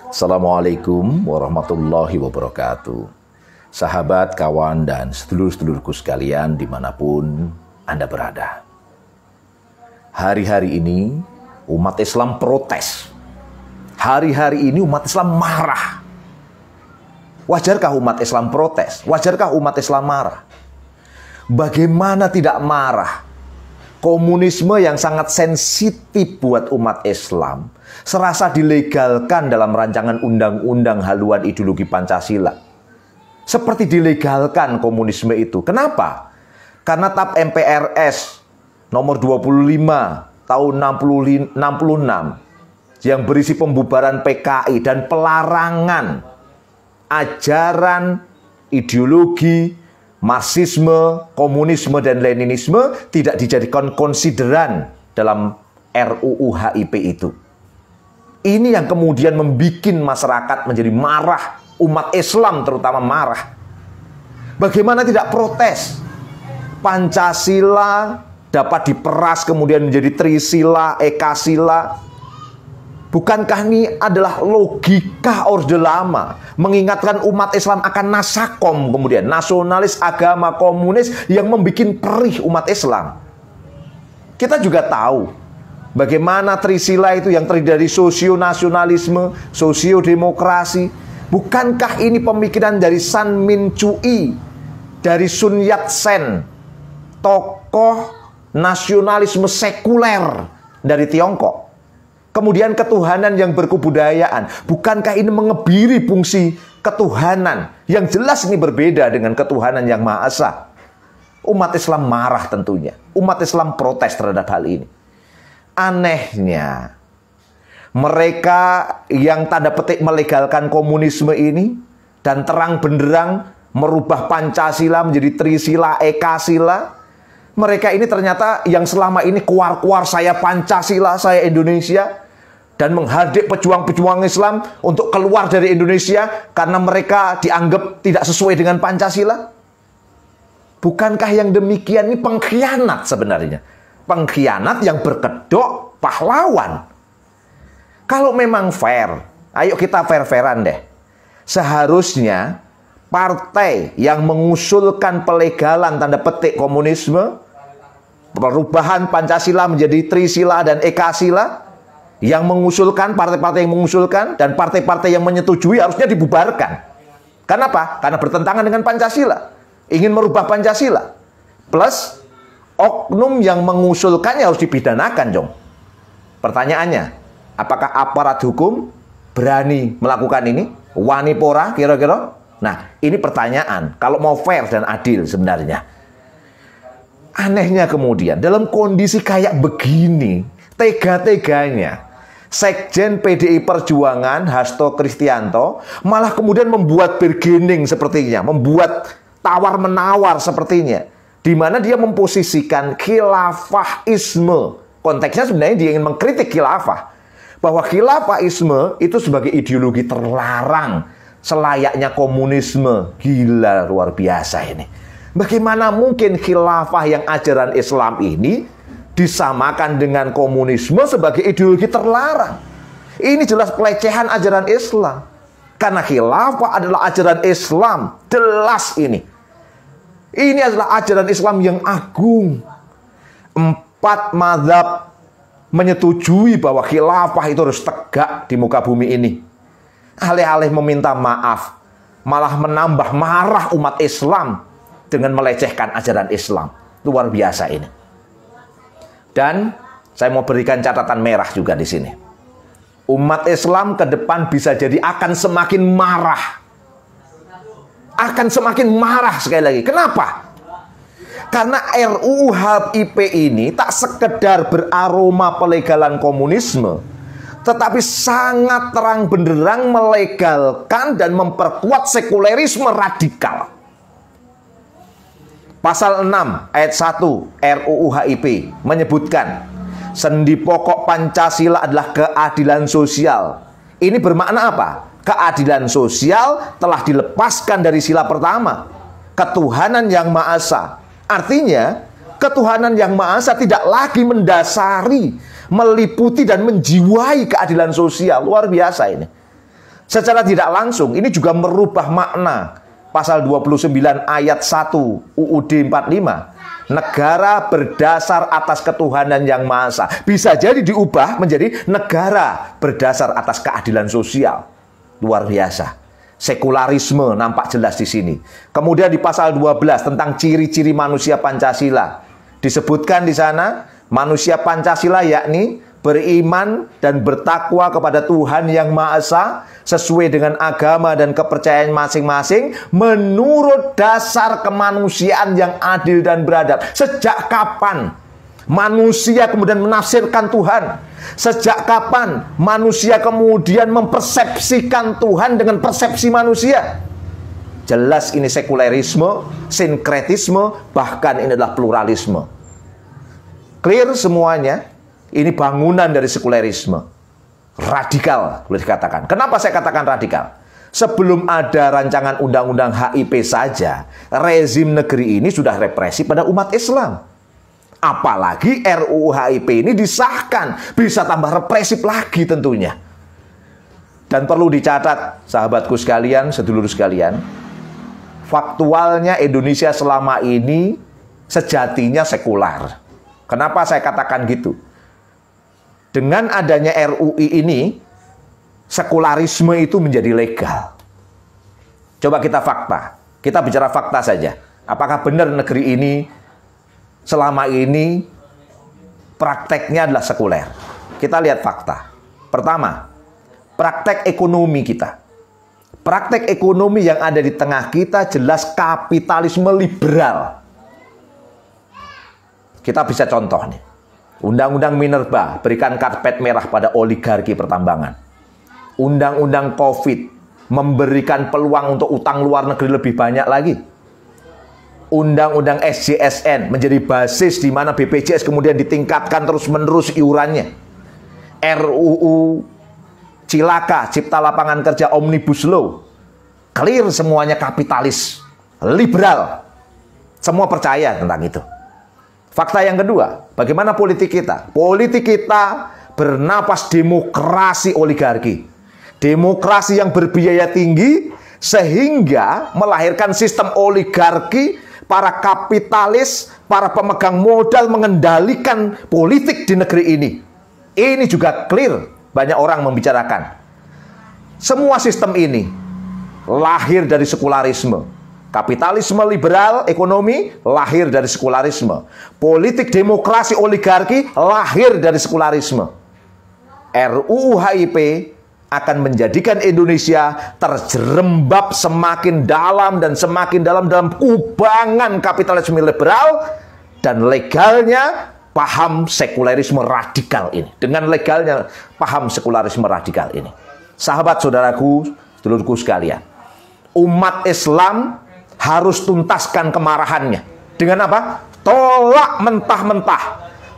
Assalamualaikum warahmatullahi wabarakatuh. Sahabat, kawan, dan sedulur-sedulurku sekalian dimanapun Anda berada. Hari-hari ini umat Islam protes. Hari-hari ini umat Islam marah. Wajarkah umat Islam protes? Wajarkah umat Islam marah? Bagaimana tidak marah? Komunisme yang sangat sensitif buat umat Islam serasa dilegalkan dalam rancangan undang-undang haluan ideologi Pancasila. Seperti dilegalkan komunisme itu. Kenapa? Karena TAP MPRS nomor 25 tahun 66 yang berisi pembubaran PKI dan pelarangan ajaran ideologi Marxisme, komunisme, dan Leninisme tidak dijadikan konsideran dalam RUU HIP itu. Ini yang kemudian membuat masyarakat menjadi marah, umat Islam terutama marah. Bagaimana tidak protes? Pancasila dapat diperas kemudian menjadi Trisila, Ekasila. Bukankah ini adalah logika Orde Lama mengingatkan umat Islam akan nasakom, kemudian nasionalis agama komunis yang membuat perih umat Islam. Kita juga tahu bagaimana Trisila itu yang terdiri dari sosio-nasionalisme, sosio-demokrasi. Bukankah ini pemikiran dari San Min Cui, dari Sun Yat-sen, tokoh nasionalisme sekuler dari Tiongkok? Kemudian ketuhanan yang berkebudayaan. Bukankah ini mengebiri fungsi ketuhanan yang jelas ini berbeda dengan ketuhanan yang Maha Esa? Umat Islam marah tentunya. Umat Islam protes terhadap hal ini. Anehnya, mereka yang tanda petik melegalkan komunisme ini dan terang benderang merubah Pancasila menjadi Trisila, Ekasila, mereka ini ternyata yang selama ini kuar-kuar saya Pancasila, saya Indonesia, dan menghadik pejuang-pejuang Islam untuk keluar dari Indonesia karena mereka dianggap tidak sesuai dengan Pancasila. Bukankah yang demikian ini pengkhianat sebenarnya? Pengkhianat yang berkedok pahlawan. Kalau memang fair, ayo kita fair-fairan deh. Seharusnya partai yang mengusulkan pelegalan tanda petik komunisme, perubahan Pancasila menjadi Trisila dan Ekasila, yang mengusulkan, partai-partai yang mengusulkan dan partai-partai yang menyetujui harusnya dibubarkan. Kenapa? Karena bertentangan dengan Pancasila, ingin merubah Pancasila. Plus oknum yang mengusulkannya harus dipidanakan, Jong. Pertanyaannya, apakah aparat hukum berani melakukan ini? Wani pora kira-kira? Nah, ini pertanyaan kalau mau fair dan adil sebenarnya. Anehnya kemudian dalam kondisi kayak begini, tega-teganya Sekjen PDI Perjuangan Hasto Kristianto malah kemudian membuat bargaining sepertinya, membuat tawar-menawar sepertinya, di mana dia memposisikan khilafahisme. Konteksnya sebenarnya dia ingin mengkritik khilafah, bahwa khilafahisme itu sebagai ideologi terlarang, selayaknya komunisme. Gila, luar biasa ini. Bagaimana mungkin khilafah yang ajaran Islam ini disamakan dengan komunisme sebagai ideologi terlarang? Ini jelas pelecehan ajaran Islam. Karena khilafah adalah ajaran Islam. Jelas ini. Ini adalah ajaran Islam yang agung. 4 mazhab menyetujui bahwa khilafah itu harus tegak di muka bumi ini. Alih-alih meminta maaf, malah menambah marah umat Islam dengan melecehkan ajaran Islam. Luar biasa ini. Dan saya mau berikan catatan merah juga di sini. Umat Islam ke depan bisa jadi akan semakin marah. Akan semakin marah sekali lagi. Kenapa? Karena RUU HIP ini tak sekedar beraroma pelegalan komunisme, tetapi sangat terang benderang melegalkan dan memperkuat sekulerisme radikal. Pasal 6 ayat 1 RUU HIP menyebutkan sendi pokok Pancasila adalah keadilan sosial. Ini bermakna apa? Keadilan sosial telah dilepaskan dari sila pertama, ketuhanan yang Maha Esa. Artinya Ketuhanan yang Maha Esa tidak lagi mendasari, meliputi dan menjiwai keadilan sosial. Luar biasa ini. Secara tidak langsung ini juga merubah makna pasal 29 ayat 1 UUD 45. Negara berdasar atas ketuhanan yang Maha Esa bisa jadi diubah menjadi negara berdasar atas keadilan sosial. Luar biasa. Sekularisme nampak jelas di sini. Kemudian di pasal 12 tentang ciri-ciri manusia Pancasila. Disebutkan di sana, manusia Pancasila yakni beriman dan bertakwa kepada Tuhan yang Maha Esa sesuai dengan agama dan kepercayaan masing-masing menurut dasar kemanusiaan yang adil dan beradab. Sejak kapan manusia kemudian menafsirkan Tuhan? Sejak kapan manusia kemudian mempersepsikan Tuhan dengan persepsi manusia? Jelas ini sekularisme, sinkretisme, bahkan ini adalah pluralisme. Clear semuanya. Ini bangunan dari sekularisme. Radikal, boleh dikatakan. Kenapa saya katakan radikal? Sebelum ada rancangan undang-undang HIP saja, rezim negeri ini sudah represi pada umat Islam. Apalagi RUU HIP ini disahkan, bisa tambah represif lagi tentunya. Dan perlu dicatat, sahabatku sekalian, sedulur sekalian, faktualnya Indonesia selama ini sejatinya sekular. Kenapa saya katakan gitu? Dengan adanya RUI ini, sekularisme itu menjadi legal. Coba kita fakta. Kita bicara fakta saja. Apakah benar negeri ini selama ini prakteknya adalah sekuler? Kita lihat fakta. Pertama, praktek ekonomi kita. Praktek ekonomi yang ada di tengah kita jelas kapitalisme liberal. Kita bisa contoh nih. Undang-undang Minerba berikan karpet merah pada oligarki pertambangan. Undang-undang COVID memberikan peluang untuk utang luar negeri lebih banyak lagi. Undang-undang SJSN menjadi basis di mana BPJS kemudian ditingkatkan terus-menerus iurannya. RUU Cilaka, Cipta Lapangan Kerja Omnibus Law. Clear semuanya kapitalis, liberal. Semua percaya tentang itu. Fakta yang kedua, bagaimana politik kita? Politik kita bernapas demokrasi oligarki. Demokrasi yang berbiaya tinggi sehingga melahirkan sistem oligarki, para kapitalis, para pemegang modal mengendalikan politik di negeri ini. Ini juga clear, banyak orang membicarakan. Semua sistem ini lahir dari sekularisme. Kapitalisme liberal ekonomi lahir dari sekularisme. Politik demokrasi oligarki lahir dari sekularisme. RUU HIP akan menjadikan Indonesia terjerembab semakin dalam dan semakin dalam kubangan kapitalisme liberal dan legalnya paham sekularisme radikal ini. Dengan legalnya paham sekularisme radikal ini. Sahabat saudaraku, sedulurku sekalian, umat Islam harus tuntaskan kemarahannya. Dengan apa? Tolak mentah-mentah,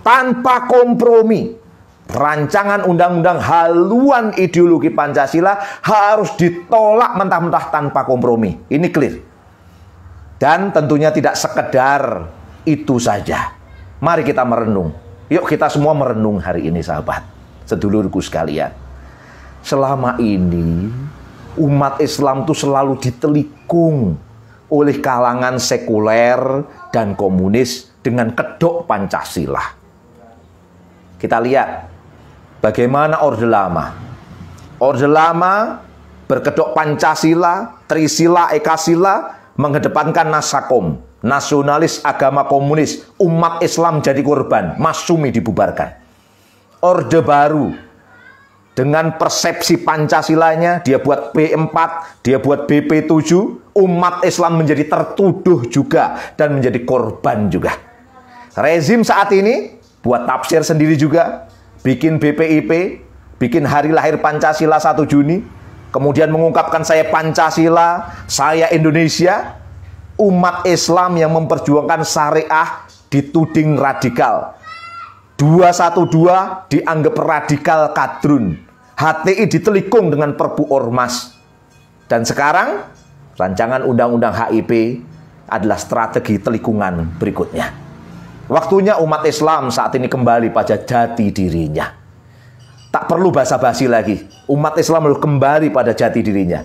tanpa kompromi. Rancangan undang-undang haluan ideologi Pancasila harus ditolak mentah-mentah tanpa kompromi. Ini clear. Dan tentunya tidak sekedar itu saja. Mari kita merenung. Yuk kita semua merenung hari ini, sahabat, sedulurku sekalian. Selama ini umat Islam itu selalu ditelikung oleh kalangan sekuler dan komunis dengan kedok Pancasila. Kita lihat bagaimana Orde Lama. Orde Lama berkedok Pancasila, Trisila, Ekasila, mengedepankan Nasakom, nasionalis agama komunis, umat Islam jadi korban, Masyumi dibubarkan. Orde Baru dengan persepsi Pancasilanya, dia buat P4, dia buat BP7, umat Islam menjadi tertuduh juga dan menjadi korban juga. Rezim saat ini buat tafsir sendiri juga, bikin BPIP, bikin hari lahir Pancasila 1 Juni, kemudian mengungkapkan saya Pancasila, saya Indonesia. Umat Islam yang memperjuangkan syariah dituding radikal. 212 dianggap radikal kadrun. HTI ditelikung dengan Perpu Ormas. Dan sekarang rancangan undang-undang HIP adalah strategi telikungan berikutnya. Waktunya umat Islam saat ini kembali pada jati dirinya. Tak perlu basa-basi lagi. Umat Islam harus kembali pada jati dirinya.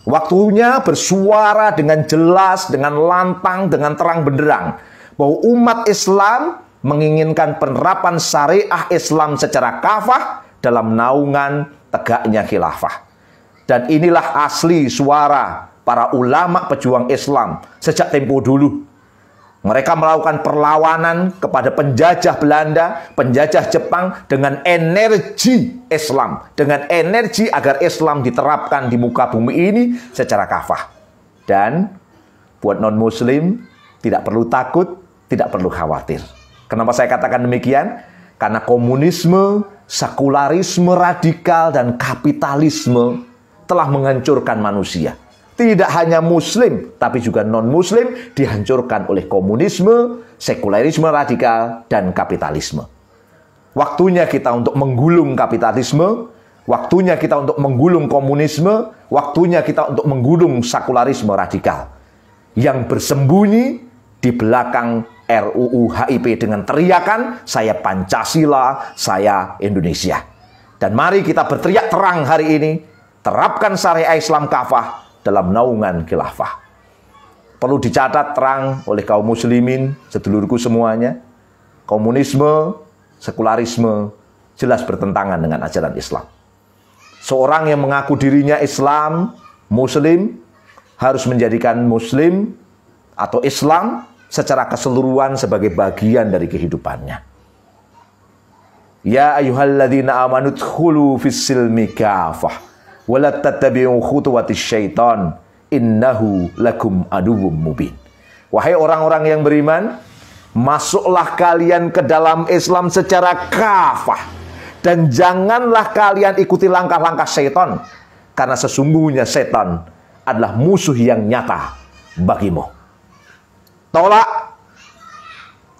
Waktunya bersuara dengan jelas, dengan lantang, dengan terang benderang, bahwa umat Islam menginginkan penerapan syariah Islam secara kafah dalam naungan tegaknya khilafah. Dan inilah asli suara para ulama pejuang Islam sejak tempo dulu. Mereka melakukan perlawanan kepada penjajah Belanda, penjajah Jepang dengan energi Islam. Dengan energi agar Islam diterapkan di muka bumi ini secara kafah. Dan buat non-muslim tidak perlu takut, tidak perlu khawatir. Kenapa saya katakan demikian? Karena komunisme, sekularisme radikal, dan kapitalisme telah menghancurkan manusia. Tidak hanya muslim, tapi juga non-muslim dihancurkan oleh komunisme, sekularisme radikal, dan kapitalisme. Waktunya kita untuk menggulung kapitalisme, waktunya kita untuk menggulung komunisme, waktunya kita untuk menggulung sekularisme radikal yang bersembunyi di belakang RUU HIP dengan teriakan, saya Pancasila, saya Indonesia. Dan mari kita berteriak terang hari ini, terapkan syariah Islam kafah dalam naungan khilafah. Perlu dicatat terang oleh kaum muslimin, sedulurku semuanya, komunisme, sekularisme jelas bertentangan dengan ajaran Islam. Seorang yang mengaku dirinya Islam, muslim, harus menjadikan muslim atau Islam secara keseluruhan sebagai bagian dari kehidupannya. Ya ayyuhalladzina amanu dkhulu fis-silmi kafah wala tattabi'u khutuwatis syaitan innahu lakum aduwwum mubin. Wahai orang-orang yang beriman, masuklah kalian ke dalam Islam secara kafah dan janganlah kalian ikuti langkah-langkah syaitan, karena sesungguhnya syaitan adalah musuh yang nyata bagimu. Tolak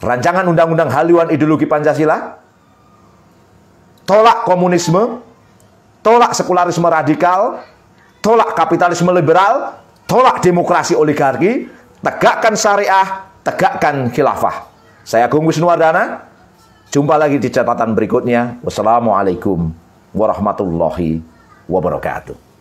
rancangan undang-undang haluan ideologi Pancasila, tolak komunisme, tolak sekularisme radikal, tolak kapitalisme liberal, tolak demokrasi oligarki, tegakkan syariah, tegakkan khilafah. Saya Agung Wisnuwardana, jumpa lagi di catatan berikutnya. Wassalamualaikum warahmatullahi wabarakatuh.